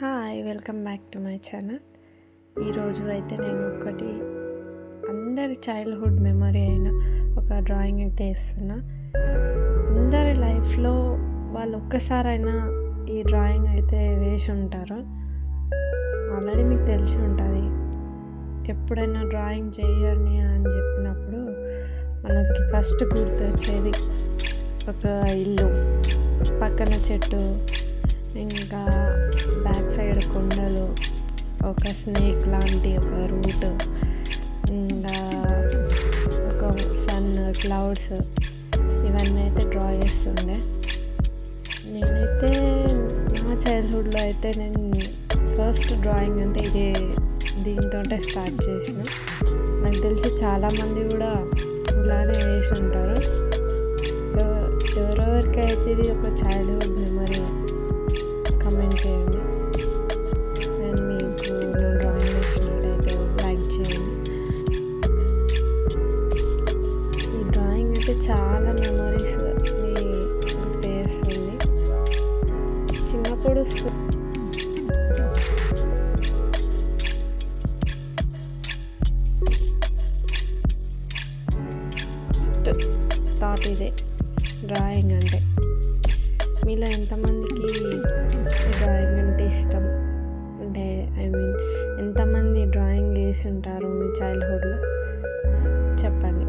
Hi, welcome back to my channel. ఈరోజు అయితే నేను ఒకటి అందరి చైల్డ్హుడ్ మెమరీ అయిన ఒక డ్రాయింగ్ అయితే వేస్తున్నా. అందరి లైఫ్లో వాళ్ళు ఒక్కసారైనా ఈ డ్రాయింగ్ అయితే వేసి ఉంటారు. ఆల్రెడీ మీకు తెలిసి ఉంటుంది. ఎప్పుడైనా డ్రాయింగ్ చేయండి అని చెప్పినప్పుడు మనకి ఫస్ట్ గుర్తొచ్చేది ఒక ఇల్లు, పక్కన చెట్టు, ఇంకా బ్యాక్ సైడ్ కొండలు, ఒక స్నేక్ లాంటి ఒక రూట్, ఇంకా ఒక సన్, క్లౌడ్స్, ఇవన్నీ అయితే డ్రా చేస్తుండే. నేనైతే నా చైల్డ్హుడ్లో అయితే నేను ఫస్ట్ డ్రాయింగ్ అంటే దీంతో స్టార్ట్ చేసిన. నాకు తెలిసి చాలామంది కూడా ఇలానే వేసి ఉంటారు. ఎవరెవరికైతే ఇది ఒక చైల్డ్హుడ్ మెమరీ కమెంట్ చేయండి. అండ్ మీకు నా డ్రాయింగ్ నచ్చినట్టయితే లైక్ చేయండి. ఈ డ్రాయింగ్ అయితే చాలా మెమరీస్ని గుర్తు చేస్తుంది. చిన్నప్పుడు ఫస్ట్ థాట్ ఇదే, డ్రాయింగ్ అంటే. మీలో ఎంతమందికి డ్రాయింగ్ అంటే ఇష్టం? అంటే ఎంతమంది డ్రాయింగ్ వేసి ఉంటారు మీ చైల్డ్హుడ్లో చెప్పండి.